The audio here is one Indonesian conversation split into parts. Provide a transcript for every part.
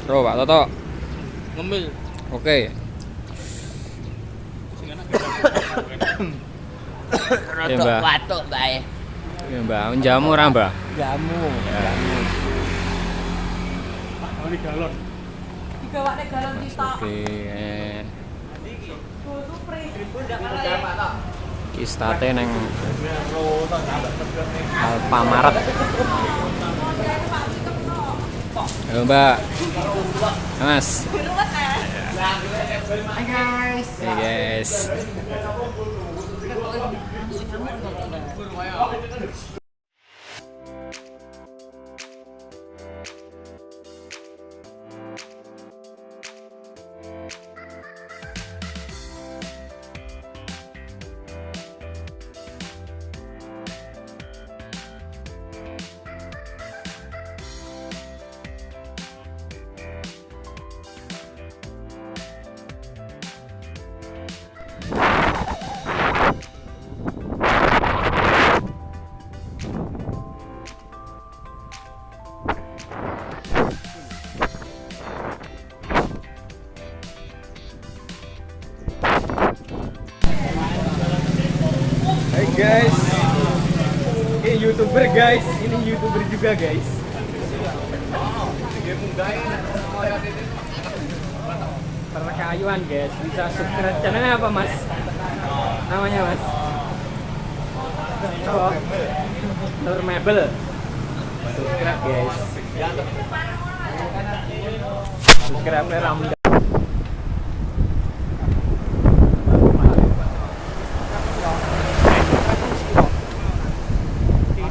Bro, Pak Toto. Ngemil. Oke. Ya, Mbak. Watuk bae. Ya, Mbak. Jamu ora, Mbak? Jamu. Ya. Jamu. Ini galon. Digawakne galon kita. Oke. Supri. Kistate neng Alfamaret. Halo, Mbak. Mas. Hai guys. Hey guys. Hai guys, ini YouTuber guys, ini YouTuber juga guys. Perkayuan guys, bisa subscribe channelnya apa mas? Namanya mas? Oh, Nur Mebel. Subscribe guys. Subscribe Ramda.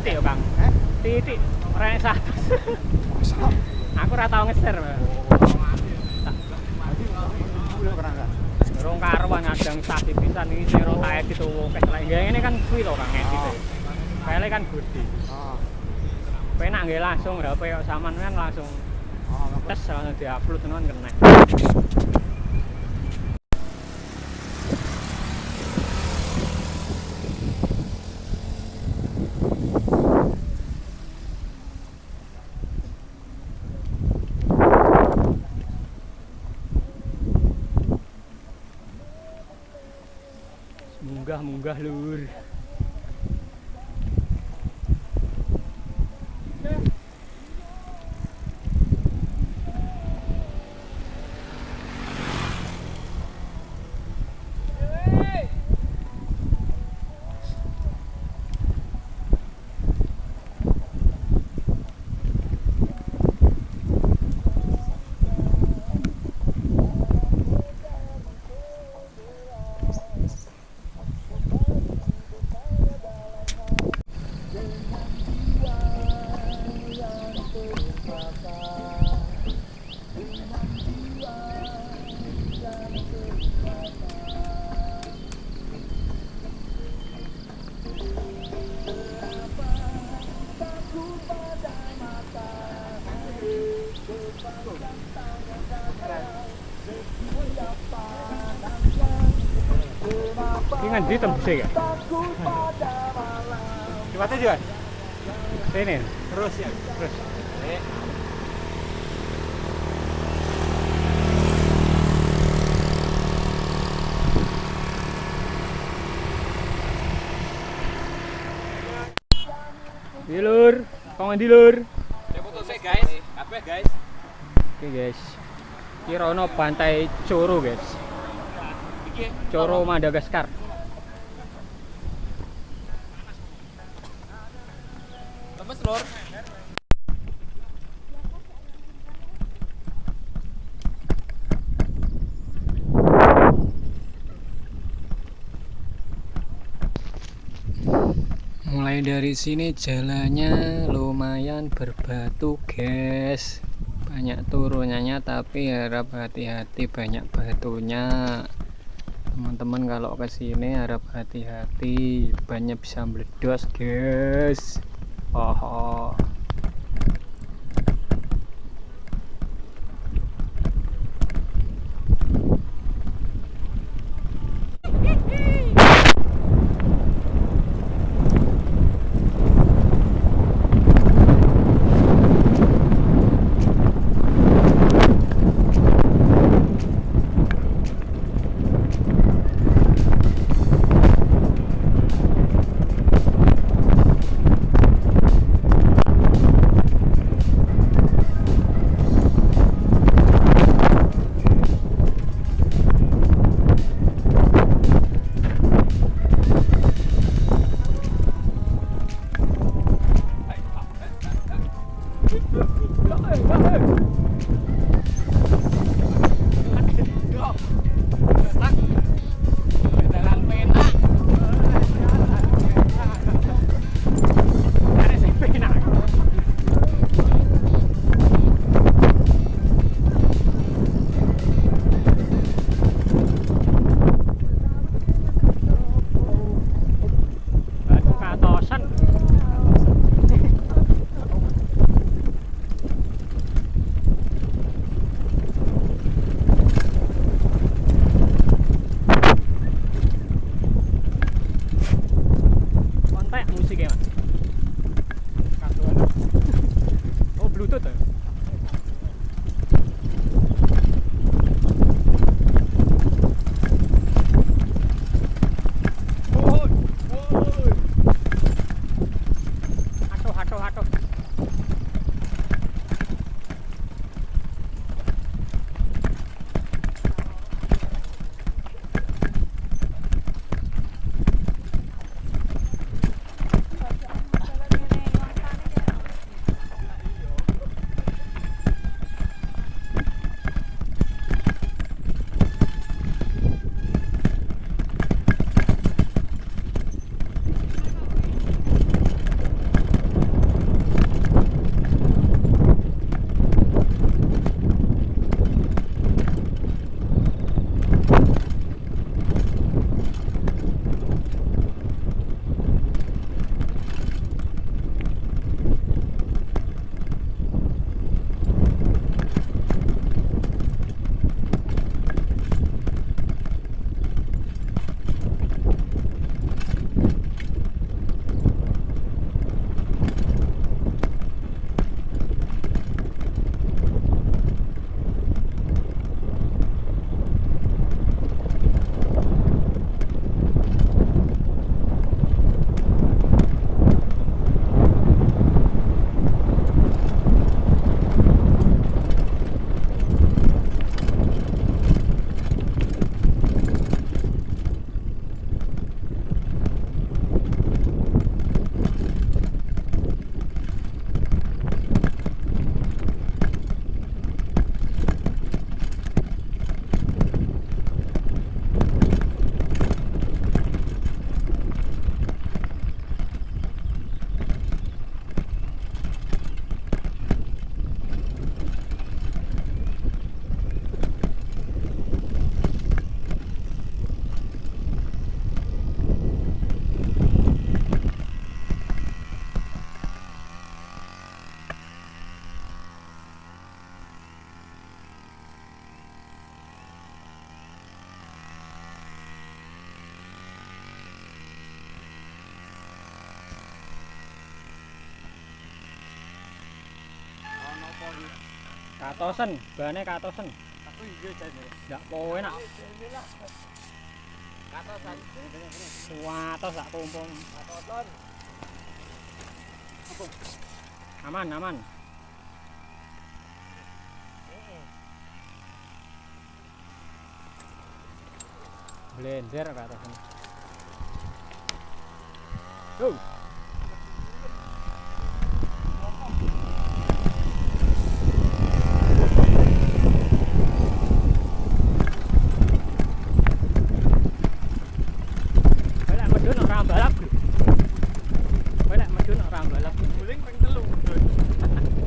Titik bang, titik orang satu. Aku ora tau ngeser. Rong karuan adang sati pisan iki sira tak edit oke. Lah ngene kan kuwi lho Kang edit. File kan gede. Heeh. Penak nggih langsung ra koyo sampean kan langsung. Tes langsung diupload tenan kena. Munggah lur. Ini ngendi tembusnya ya? Gimana juga? Sini. Terus ya. Terus. Di lur, kong di lur. Foto sih guys. Kabeh guys. Oke guys. Kira ono pantai Coro guys. Coro Madagaskar. Lemes lur. Mulai dari sini jalannya lumayan berbatu guys, banyak turunannya tapi harap hati-hati, banyak batunya teman-teman. Kalau ke sini harap hati-hati, banyak bisa meledos guys. Oh. musik ya, Mas? Kadoan. Oh, Bluetooth ya? Atuh. Katosen, bahannya katosen. Aku iya jane. Ndak kowe nak. Katosan. Watos sak kumpul. Katosan. Aman. Blender katosen. Balap. Balap medun orang balap. Guling ping 3.